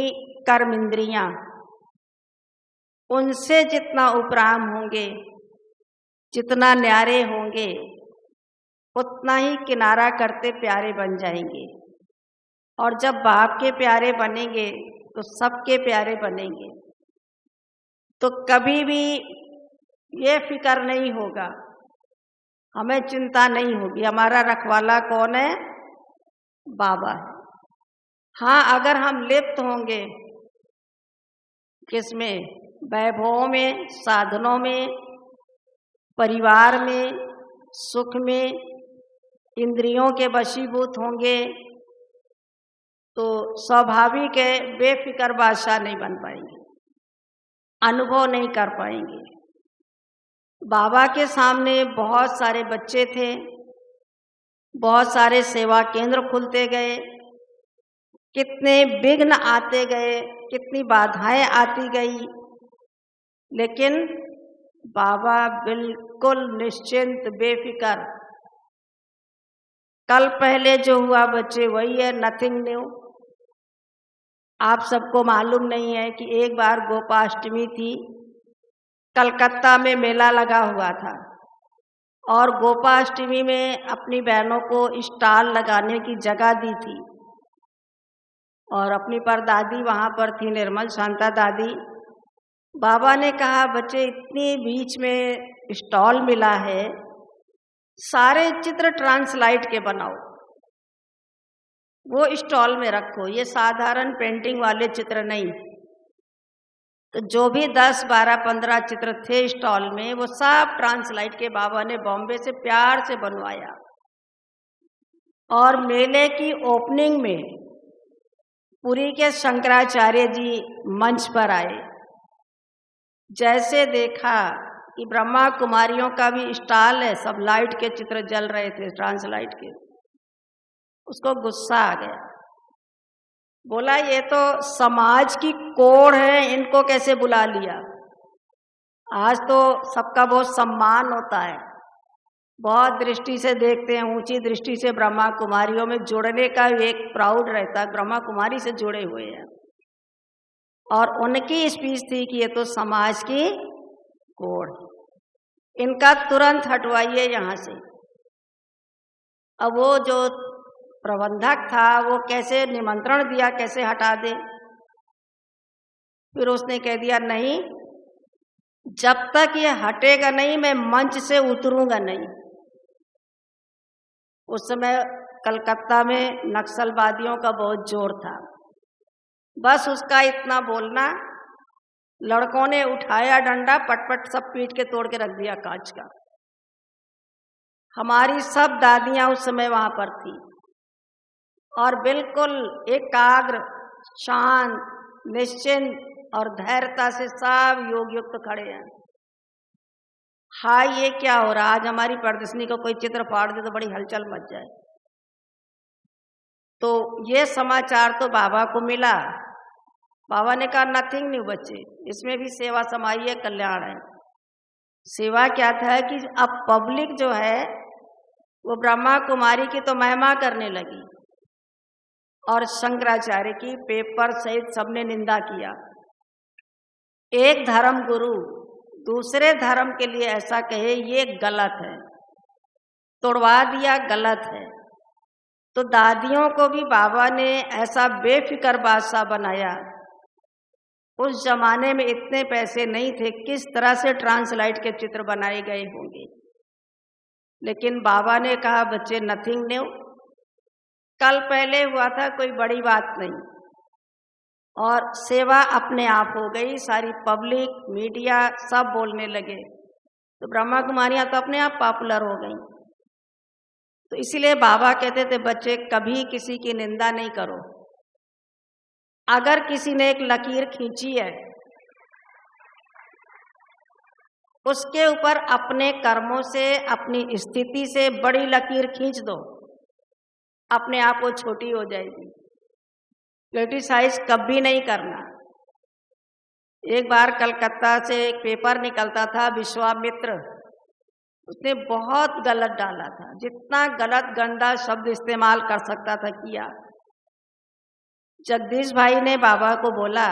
कर्म इंद्रियां, उनसे जितना उपराम होंगे, जितना न्यारे होंगे, उतना ही किनारा करते प्यारे बन जाएंगे। और जब बाप के प्यारे बनेंगे तो सबके प्यारे बनेंगे। तो कभी भी ये फिक्र नहीं होगा, हमें चिंता नहीं होगी, हमारा रखवाला कौन है? बाबा है। हाँ, अगर हम लिप्त होंगे किसमें? वैभवों में, साधनों में, परिवार में, सुख में, इंद्रियों के वशीभूत होंगे तो स्वाभाविक है बेफिक्र बादशाह नहीं बन पाएंगे, अनुभव नहीं कर पाएंगे। बाबा के सामने बहुत सारे बच्चे थे, बहुत सारे सेवा केंद्र खुलते गए, कितने विघ्न आते गए, कितनी बाधाएं आती गई, लेकिन बाबा बिल्कुल निश्चिंत बेफिक्र। कल पहले जो हुआ बच्चे वही है, नथिंग न्यू। आप सबको मालूम नहीं है कि एक बार गोपाष्टमी थी, कलकत्ता में मेला लगा हुआ था और गोपाष्टमी में अपनी बहनों को स्टॉल लगाने की जगह दी थी और अपनी परदादी वहाँ पर थी, निर्मल शांता दादी। बाबा ने कहा बच्चे इतनी बीच में स्टॉल मिला है, सारे चित्र ट्रांसलाइट के बनाओ, वो स्टॉल में रखो, ये साधारण पेंटिंग वाले चित्र नहीं। तो जो भी 10, 12, 15 चित्र थे स्टॉल में, वो सब ट्रांसलाइट के बाबा ने बॉम्बे से प्यार से बनवाया। और मेले की ओपनिंग में पुरी के शंकराचार्य जी मंच पर आए। जैसे देखा कि ब्रह्मा कुमारियों का भी स्टॉल है, सब लाइट के चित्र जल रहे थे ट्रांसलाइट के, उसको गुस्सा आ गया। बोला ये तो समाज की कोड़ है, इनको कैसे बुला लिया? आज तो सबका बहुत सम्मान होता है, बहुत दृष्टि से देखते हैं, ऊंची दृष्टि से ब्रह्मा कुमारियों में जुड़ने का एक प्राउड रहता है, ब्रह्मा कुमारी से जुड़े हुए हैं। और उनकी स्पीच थी कि ये तो समाज की कोड़, इनका तुरंत हटवाइए यहाँ से। अब वो जो प्रबंधक था वो कैसे निमंत्रण दिया, कैसे हटा दे? फिर उसने कह दिया नहीं, जब तक ये हटेगा नहीं मैं मंच से उतरूंगा नहीं। उस समय कलकत्ता में नक्सलवादियों का बहुत जोर था, बस उसका इतना बोलना, लड़कों ने उठाया डंडा, पटपट सब पीट के तोड़ के रख दिया कांच का। हमारी सब दादियां उस समय वहां पर थी और बिल्कुल एकाग्र, शांत, निश्चिंत और धैर्यता से सब योग युक्त खड़े हैं। हाँ, ये क्या हो रहा? आज हमारी प्रदर्शनी को कोई चित्र फाड़ दे तो बड़ी हलचल मच जाए। तो ये समाचार तो बाबा को मिला। बाबा ने कहा नथिंग न्यू बच्चे, इसमें भी सेवा समाई है, कल्याण है। सेवा क्या था कि अब पब्लिक जो है वो ब्रह्मा कुमारी की तो महिमा करने लगी और शंकराचार्य की पेपर सहित सबने निंदा किया। एक धर्म गुरु दूसरे धर्म के लिए ऐसा कहे ये गलत है, तोड़वा दिया, गलत है। तो दादियों को भी बाबा ने ऐसा बेफिक्र बादशाह बनाया। उस जमाने में इतने पैसे नहीं थे, किस तरह से ट्रांसलाइट के चित्र बनाए गए होंगे, लेकिन बाबा ने कहा बच्चे नथिंग न्यू, कल पहले हुआ था, कोई बड़ी बात नहीं। और सेवा अपने आप हो गई, सारी पब्लिक, मीडिया सब बोलने लगे, तो ब्रह्मा कुमारियां तो अपने आप पॉपुलर हो गई। तो इसलिए बाबा कहते थे बच्चे कभी किसी की निंदा नहीं करो। अगर किसी ने एक लकीर खींची है उसके ऊपर अपने कर्मों से, अपनी स्थिति से बड़ी लकीर खींच दो, अपने आप वो छोटी हो जाएगी। क्रिटिसाइज कभी नहीं करना। एक बार कलकत्ता से एक पेपर निकलता था, विश्वामित्र, उसने बहुत गलत डाला था, जितना गलत गंदा शब्द इस्तेमाल कर सकता था किया। जगदीश भाई ने बाबा को बोला,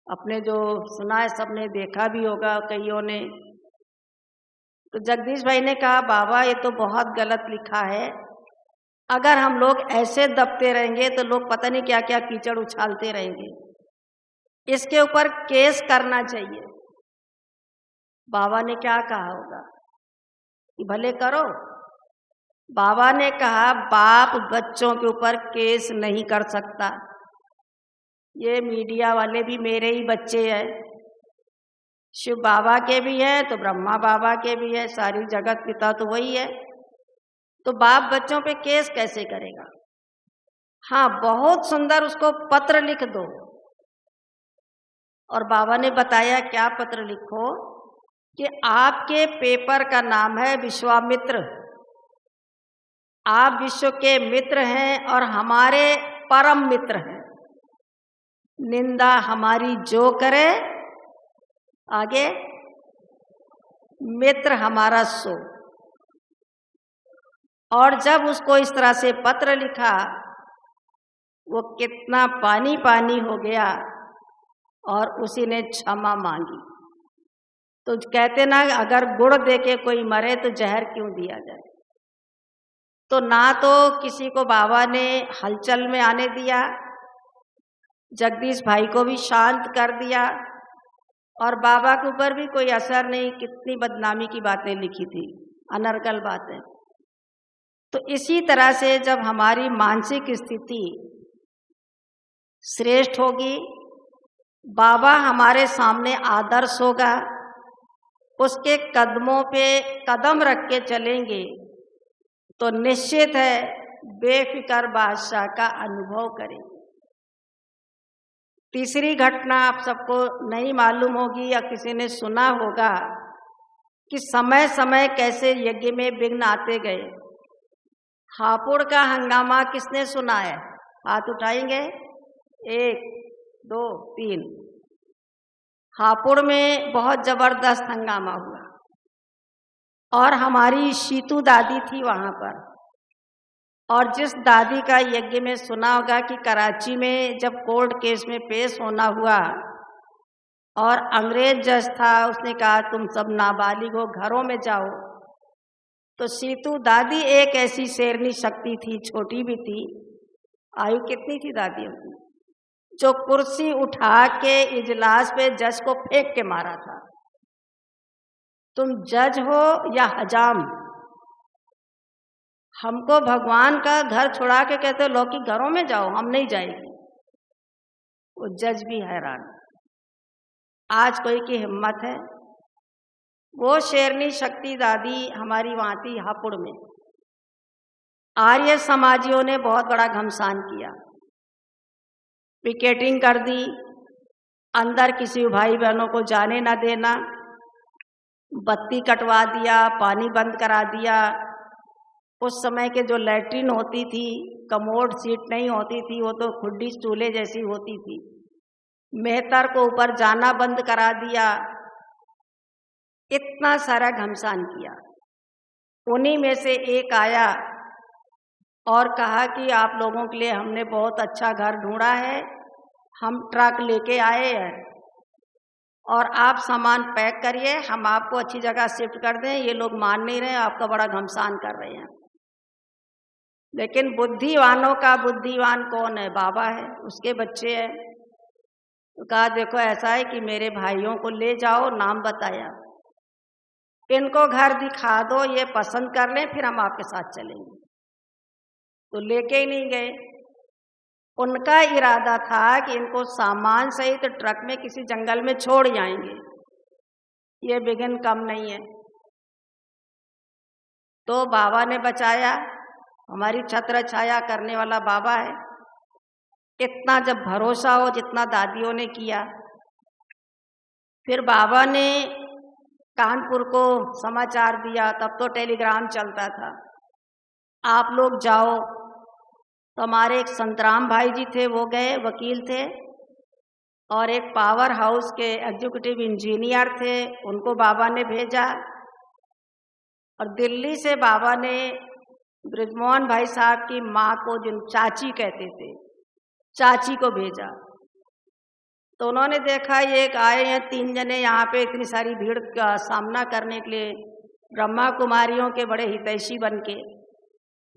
अपने जो सुना है सबने देखा भी होगा कईयों ने, तो जगदीश भाई ने कहा, बाबा ये तो बहुत गलत लिखा है, अगर हम लोग ऐसे दबते रहेंगे तो लोग पता नहीं क्या क्या कीचड़ उछालते रहेंगे, इसके ऊपर केस करना चाहिए। बाबा ने क्या कहा होगा कि भले करो। बाबा ने कहा, बाप बच्चों के ऊपर केस नहीं कर सकता। ये मीडिया वाले भी मेरे ही बच्चे हैं, शिव बाबा के भी हैं तो ब्रह्मा बाबा के भी है, सारी जगत पिता तो वही है, तो बाप बच्चों पे केस कैसे करेगा। हाँ, बहुत सुंदर उसको पत्र लिख दो। और बाबा ने बताया क्या पत्र लिखो कि आपके पेपर का नाम है विश्वामित्र, आप विश्व के मित्र हैं और हमारे परम मित्र हैं। निंदा हमारी जो करे, आगे मित्र हमारा सो। और जब उसको इस तरह से पत्र लिखा, वो कितना पानी पानी हो गया और उसी ने क्षमा मांगी। तो कहते ना, अगर गुड़ दे के कोई मरे तो जहर क्यों दिया जाए। तो ना तो किसी को बाबा ने हलचल में आने दिया, जगदीश भाई को भी शांत कर दिया, और बाबा के ऊपर भी कोई असर नहीं। कितनी बदनामी की बातें लिखी थी, अनर्गल बातें। तो इसी तरह से जब हमारी मानसिक स्थिति श्रेष्ठ होगी, बाबा हमारे सामने आदर्श होगा, उसके कदमों पे कदम रख के चलेंगे तो निश्चित है बेफिक्र बादशाह का अनुभव करेंगे। तीसरी घटना आप सबको नहीं मालूम होगी या किसी ने सुना होगा कि समय समय कैसे यज्ञ में विघ्न आते गए। हापुड़ का हंगामा किसने सुना है? हाथ उठाएंगे। 1 2 3। हापुड़ में बहुत जबरदस्त हंगामा हुआ और हमारी शीतू दादी थी वहाँ पर। और जिस दादी का यज्ञ में सुना होगा कि कराची में जब कोर्ट केस में पेश होना हुआ और अंग्रेज जज था, उसने कहा तुम सब नाबालिग हो, घरों में जाओ। तो शीतू दादी एक ऐसी शेरनी शक्ति थी, छोटी भी थी, आयु कितनी थी दादियों की, जो कुर्सी उठा के इजलास पे जज को फेंक के मारा था। तुम जज हो या हजाम, हमको भगवान का घर छुड़ा के कहते हो लोग कि घरों में जाओ, हम नहीं जाएंगे। वो जज भी हैरान, आज कोई की हिम्मत है। वो शेरनी शक्ति दादी हमारी वहाँ थी हापुड़ में। आर्य समाजियों ने बहुत बड़ा घमसान किया, पिकेटिंग कर दी, अंदर किसी भाई बहनों को जाने ना देना, बत्ती कटवा दिया, पानी बंद करा दिया। उस समय के जो लैट्रिन होती थी, कमोड सीट नहीं होती थी, वो तो खुड्डी चूल्हे जैसी होती थी। मेहतर को ऊपर जाना बंद करा दिया। इतना सारा घमसान किया। उन्हीं में से एक आया और कहा कि आप लोगों के लिए हमने बहुत अच्छा घर ढूंढा है, हम ट्रक लेके आए हैं और आप सामान पैक करिए, हम आपको अच्छी जगह शिफ्ट कर दें। ये लोग मान नहीं रहे, आपका बड़ा घमसान कर रहे हैं। लेकिन बुद्धिवानों का बुद्धिवान कौन है? बाबा है, उसके बच्चे हैं। तो कहा देखो ऐसा है कि मेरे भाइयों को ले जाओ, नाम बताया, इनको घर दिखा दो, ये पसंद कर लें, फिर हम आपके साथ चलेंगे। तो लेके ही नहीं गए। उनका इरादा था कि इनको सामान सहित ट्रक में किसी जंगल में छोड़ जाएंगे, ये विघ्न कम नहीं है। तो बाबा ने बचाया, हमारी छत्र छाया करने वाला बाबा है। इतना जब भरोसा हो जितना दादियों ने किया, फिर बाबा ने कानपुर को समाचार दिया, तब तो टेलीग्राम चलता था, आप लोग जाओ। तो हमारे एक संतराम भाई जी थे, वो गए, वकील थे, और एक पावर हाउस के एग्जीक्यूटिव इंजीनियर थे, उनको बाबा ने भेजा। और दिल्ली से बाबा ने ब्रिजमोहन भाई साहब की माँ को, जिन चाची कहते थे, चाची को भेजा। तो उन्होंने देखा ये एक आए हैं 3 जने यहाँ पे इतनी सारी भीड़ का सामना करने के लिए, ब्रह्मा कुमारियों के बड़े हितैषी बन के।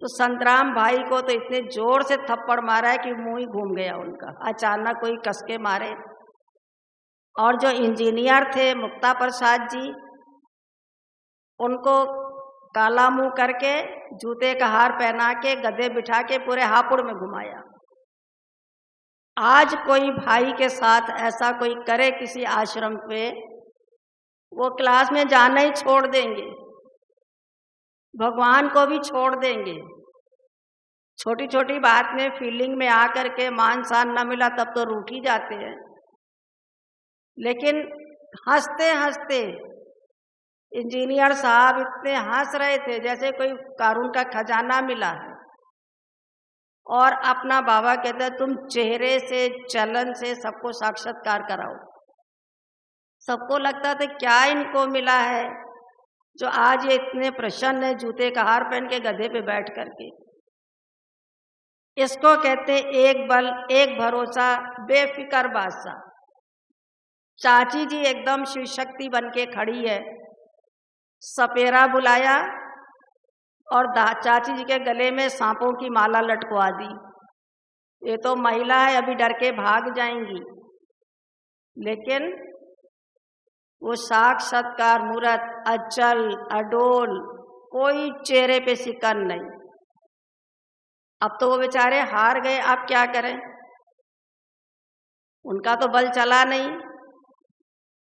तो संतराम भाई को तो इतने जोर से थप्पड़ मारा है कि मुंह ही घूम गया उनका, अचानक कोई कसके मारे। और जो इंजीनियर थे मुक्ता प्रसाद जी, उनको काला मुंह करके, जूते का हार पहना के, गधे बिठा के पूरे हापुड़ में घुमाया। आज कोई भाई के साथ ऐसा कोई करे किसी आश्रम पे, वो क्लास में जाना ही छोड़ देंगे, भगवान को भी छोड़ देंगे। छोटी छोटी बात में फीलिंग में आकर के मान सान न मिला तब तो रूठ ही जाते हैं। लेकिन हंसते हंसते इंजीनियर साहब इतने हंस रहे थे जैसे कोई कारून का खजाना मिला है। और अपना बाबा कहते हैं तुम चेहरे से, चलन से सबको साक्षात्कार कराओ। सबको लगता था क्या इनको मिला है जो आज ये इतने प्रसन्न है, जूते का हार पहन के गधे पे बैठ करके। इसको कहते एक बल एक भरोसा बेफिक्र बादशाह। चाची जी एकदम शिव शक्ति बन के खड़ी है, सपेरा बुलाया और चाची जी के गले में सांपों की माला लटकवा दी। ये तो महिला है, अभी डर के भाग जाएंगी, लेकिन वो साक्षात्कार मूर्त, अचल अडोल, कोई चेहरे पे सिकन नहीं। अब तो वो बेचारे हार गए, अब क्या करें, उनका तो बल चला नहीं।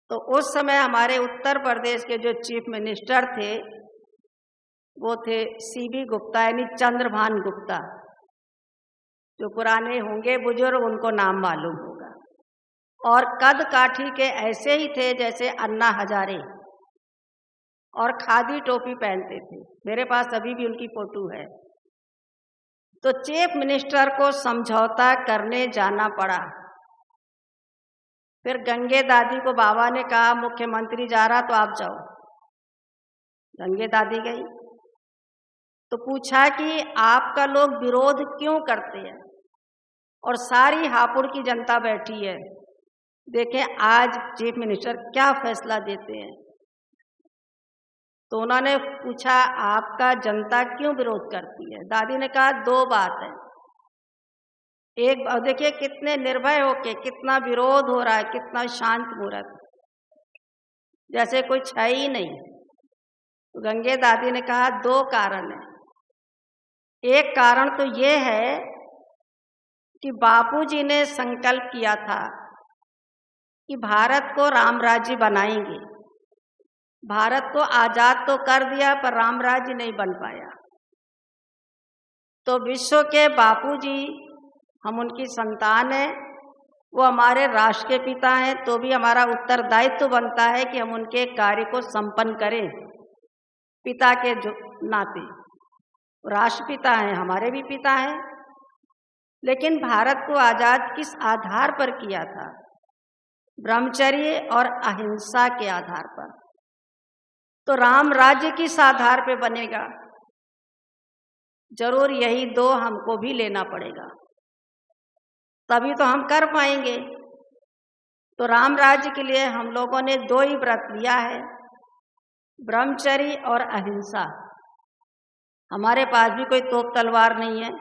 तो उस समय हमारे उत्तर प्रदेश के जो चीफ मिनिस्टर थे वो थे सीबी गुप्ता, यानी चंद्रभान गुप्ता। जो पुराने होंगे बुजुर्ग उनको नाम मालूम होगा। और कद काठी के ऐसे ही थे जैसे अन्ना हजारे, और खादी टोपी पहनते थे। मेरे पास अभी भी उनकी फोटो है। तो चीफ मिनिस्टर को समझौता करने जाना पड़ा। फिर गंगे दादी को बाबा ने कहा मुख्यमंत्री जा रहा तो आप जाओ। गंगे दादी गई तो पूछा कि आपका लोग विरोध क्यों करते हैं, और सारी हापुड़ की जनता बैठी है, देखें आज चीफ मिनिस्टर क्या फैसला देते हैं। तो उन्होंने पूछा आपका जनता क्यों विरोध करती है। दादी ने कहा 2 बात है। एक, देखिए कितने निर्भय होके, कितना विरोध हो रहा है, कितना शांत मूर्त, जैसे कोई है ही नहीं। तो गंगे दादी ने कहा 2 कारण है। एक कारण तो ये है कि बापूजी ने संकल्प किया था कि भारत को राम राज्य बनाएंगे। भारत को आजाद तो कर दिया पर राम राज्य नहीं बन पाया। तो विश्व के बापूजी, हम उनकी संतान हैं, वो हमारे राष्ट्र के पिता हैं, तो भी हमारा उत्तरदायित्व बनता है कि हम उनके कार्य को संपन्न करें। पिता के जो नाते राष्ट्रपिता हैं, हमारे भी पिता हैं। लेकिन भारत को आजाद किस आधार पर किया था? ब्रह्मचर्य और अहिंसा के आधार पर। तो राम राज्य किस आधार पे बनेगा? जरूर यही 2 हमको भी लेना पड़ेगा, तभी तो हम कर पाएंगे। तो राम राज्य के लिए हम लोगों ने 2 ही व्रत लिया है, ब्रह्मचर्य और अहिंसा। हमारे पास भी कोई तोप तलवार नहीं है,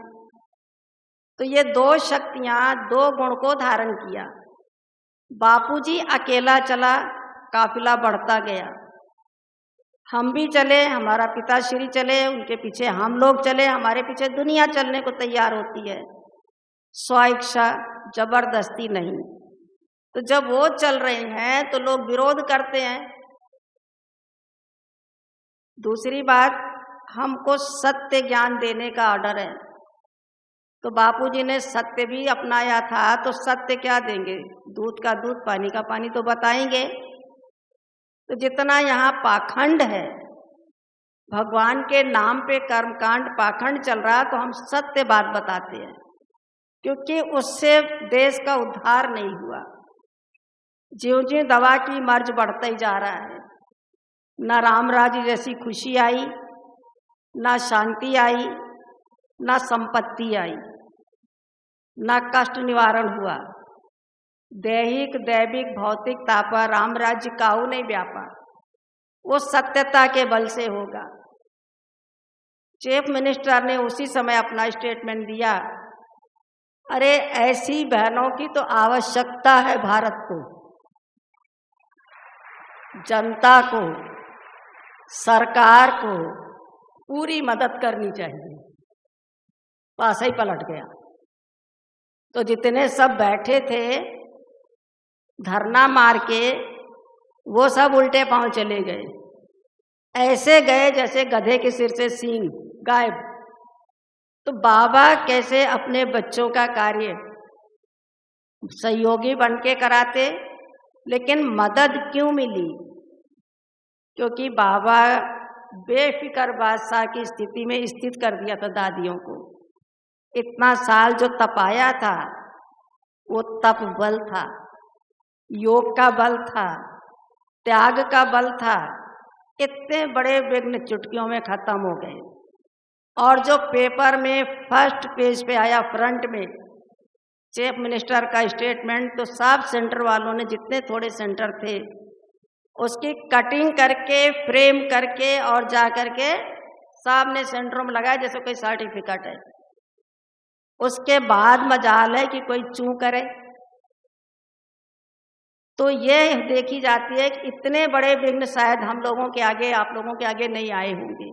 तो ये 2 शक्तियां, 2 गुण को धारण किया। बापूजी अकेला चला, काफिला बढ़ता गया। हम भी चले, हमारा पिताश्री चले, उनके पीछे हम लोग चले, हमारे पीछे दुनिया चलने को तैयार होती है। स्वेच्छा, जबरदस्ती नहीं। तो जब वो चल रहे हैं तो लोग विरोध करते हैं। दूसरी बात, हमको सत्य ज्ञान देने का ऑर्डर है। तो बापूजी ने सत्य भी अपनाया था, तो सत्य क्या देंगे? दूध का दूध, पानी का पानी तो बताएंगे। तो जितना यहाँ पाखंड है, भगवान के नाम पे कर्मकांड पाखंड चल रहा, तो हम सत्य बात बताते हैं, क्योंकि उससे देश का उद्धार नहीं हुआ। ज्यों ज्यों दवा की मर्ज बढ़ता ही जा रहा है। न राम राज्य जैसी खुशी आई, न शांति आई, न संपत्ति आई, न कष्ट निवारण हुआ। दैहिक दैविक भौतिक तापा राम राज्य काहू नहीं व्यापा। वो सत्यता के बल से होगा। चीफ मिनिस्टर ने उसी समय अपना स्टेटमेंट दिया, अरे ऐसी बहनों की तो आवश्यकता है भारत को, जनता को, सरकार को पूरी मदद करनी चाहिए। पास ही पलट गया। तो जितने सब बैठे थे धरना मार के, वो सब उल्टे पांव चले गए। ऐसे गए जैसे गधे के सिर से सींग गायब। तो बाबा कैसे अपने बच्चों का कार्य सहयोगी बन के कराते, लेकिन मदद क्यों मिली? क्योंकि बाबा बेफिक्र बादशाह की स्थिति में स्थित कर दिया था दादियों को। इतना साल जो तपाया था, वो तप बल था, योग का बल था, त्याग का बल था। इतने बड़े विघ्न चुटकियों में खत्म हो गए। और जो पेपर में फर्स्ट पेज पे आया फ्रंट में चीफ मिनिस्टर का स्टेटमेंट, तो सब सेंटर वालों ने, जितने थोड़े सेंटर थे, उसकी कटिंग करके फ्रेम करके और जा करके सामने सेंटरों में लगाया जैसे कोई सर्टिफिकेट है। उसके बाद मजाल है कि कोई चूं करे। तो ये देखी जाती है कि इतने बड़े विघ्न शायद हम लोगों के आगे, आप लोगों के आगे नहीं आए होंगे,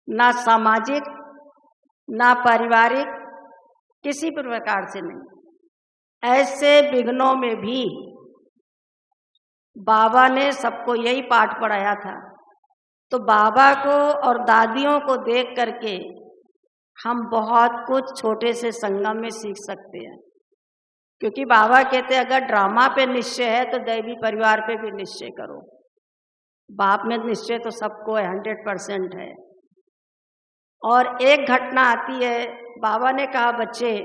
ना सामाजिक ना पारिवारिक, किसी प्रकार से नहीं। ऐसे विघ्नों में भी बाबा ने सबको यही पाठ पढ़ाया था। तो बाबा को और दादियों को देख करके हम बहुत कुछ छोटे से संगम में सीख सकते हैं। क्योंकि बाबा कहते हैं अगर ड्रामा पे निश्चय है तो दैवी परिवार पे भी निश्चय करो। बाप में निश्चय तो सबको है, 100% है। और एक घटना आती है, बाबा ने कहा बच्चे,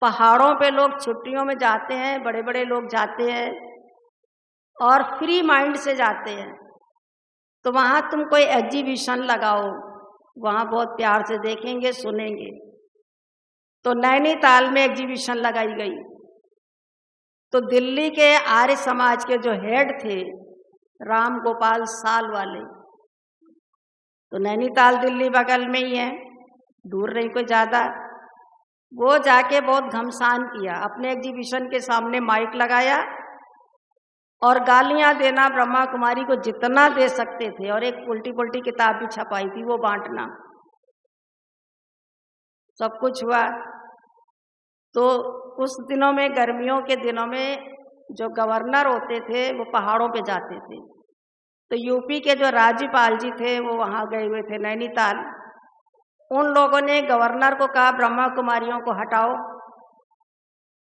पहाड़ों पे लोग छुट्टियों में जाते हैं, बड़े बड़े लोग जाते हैं और फ्री माइंड से जाते हैं। तो वहाँ तुम कोई एग्जीबिशन लगाओ, वहाँ बहुत प्यार से देखेंगे सुनेंगे। तो नैनीताल में एग्जीबिशन लगाई गई। तो दिल्ली के आर्य समाज के जो हेड थे राम गोपाल साल वाले, तो नैनीताल दिल्ली बगल में ही है, दूर नहीं कोई ज़्यादा, वो जाके बहुत घमसान किया। अपने एग्जीबिशन के सामने माइक लगाया और गालियां देना ब्रह्मा कुमारी को जितना दे सकते थे, और एक उल्टी किताब भी छपाई थी, वो बांटना, सब कुछ हुआ। तो उस दिनों में, गर्मियों के दिनों में, जो गवर्नर होते थे वो पहाड़ों पे जाते थे। तो यूपी के जो राज्यपाल जी थे वो वहाँ गए हुए थे नैनीताल। उन लोगों ने गवर्नर को कहा ब्रह्मा कुमारियों को हटाओ।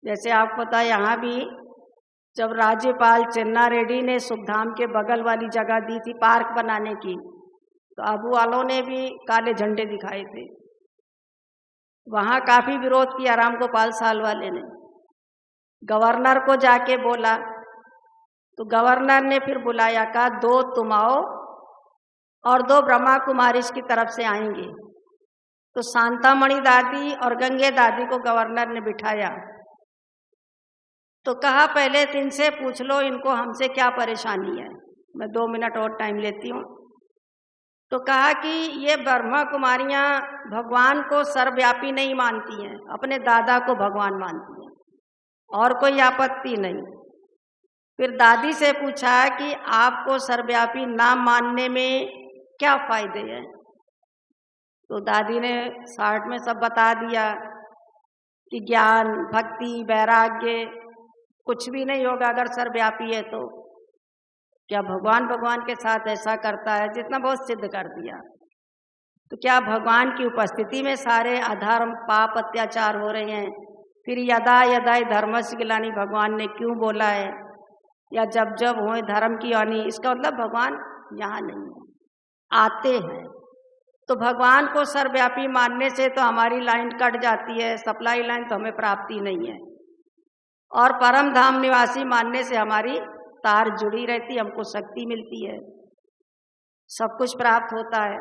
जैसे आपको पता है यहाँ भी जब राज्यपाल चन्ना रेड्डी ने सुखधाम के बगल वाली जगह दी थी पार्क बनाने की, तो अबू वालों ने भी काले झंडे दिखाए थे। वहाँ काफ़ी विरोध किया राम गोपाल साल वाले ने। गवर्नर को जाके बोला, तो गवर्नर ने फिर बुलाया, कहा 2 तुम आओ और 2 ब्रह्मा कुमारी की तरफ से आएंगे। तो शांतामणि दादी और गंगे दादी को गवर्नर ने बिठाया। तो कहा पहले इनसे पूछ लो इनको हमसे क्या परेशानी है, मैं 2 मिनट और टाइम लेती हूँ। तो कहा कि ये ब्रह्मा कुमारियाँ भगवान को सर्वव्यापी नहीं मानती हैं, अपने दादा को भगवान मानती हैं, और कोई आपत्ति नहीं। फिर दादी से पूछा कि आपको सर्वव्यापी ना मानने में क्या फायदे हैं? तो दादी ने शॉर्ट में सब बता दिया कि ज्ञान, भक्ति, वैराग्य कुछ भी नहीं होगा अगर सर्वव्यापी है। तो क्या भगवान के साथ ऐसा करता है? जितना बहुत सिद्ध कर दिया। तो क्या भगवान की उपस्थिति में सारे अधर्म पाप अत्याचार हो रहे हैं? फिर यदा यदा धर्मस्य ग्लानि भगवान ने क्यों बोला है? या जब जब होए धर्म की हानि, इसका मतलब भगवान यहाँ नहीं है, आते हैं। तो भगवान को सर्वव्यापी मानने से तो हमारी लाइन कट जाती है, सप्लाई लाइन तो हमें प्राप्ति नहीं है, और परम धाम निवासी मानने से हमारी तार जुड़ी रहती, हमको शक्ति मिलती है, सब कुछ प्राप्त होता है।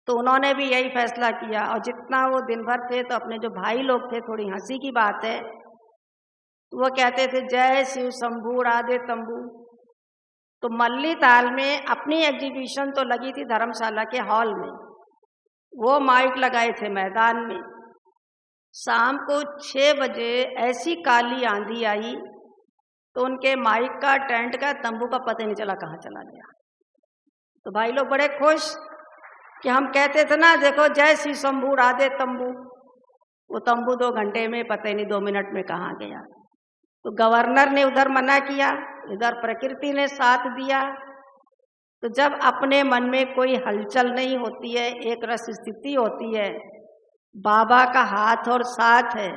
तो उन्होंने भी यही फैसला किया, और जितना वो दिन भर थे तो अपने जो भाई लोग थे, थोड़ी हंसी की बात है, वो कहते थे जय शिव शंभू राधे तंबू। तो मल्ली ताल में अपनी एग्जीबिशन तो लगी थी धर्मशाला के हॉल में, वो माइक लगाए थे मैदान में। शाम को 6 बजे ऐसी काली आंधी आई तो उनके माइक का, टेंट का, तंबू का पता नहीं चला कहाँ चला गया। तो भाई लोग बड़े खुश कि हम कहते थे ना, देखो जय श्री शंभू राधे तंबू, वो तंबू 2 घंटे में, पता नहीं 2 मिनट में कहाँ गया। तो गवर्नर ने उधर मना किया, इधर प्रकृति ने साथ दिया। तो जब अपने मन में कोई हलचल नहीं होती है, एक रस स्थिति होती है, बाबा का हाथ और साथ है,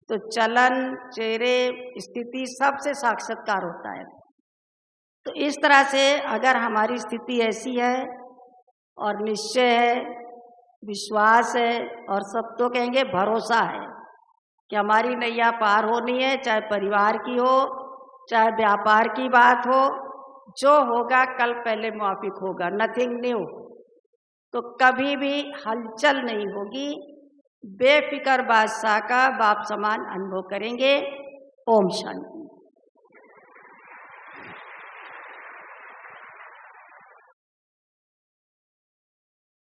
तो चलन, चेहरे, स्थिति सबसे साक्षात्कार होता है। तो इस तरह से अगर हमारी स्थिति ऐसी है और निश्चय है, विश्वास है, और सब तो कहेंगे भरोसा है कि हमारी नैया पार होनी है, चाहे परिवार की हो, चाहे व्यापार की बात हो, जो होगा कल पहले मुआफिक होगा, नथिंग न्यू। तो कभी भी हलचल नहीं होगी, बेफिक्र बादशाह का बाप समान अनुभव करेंगे। ओम शांति।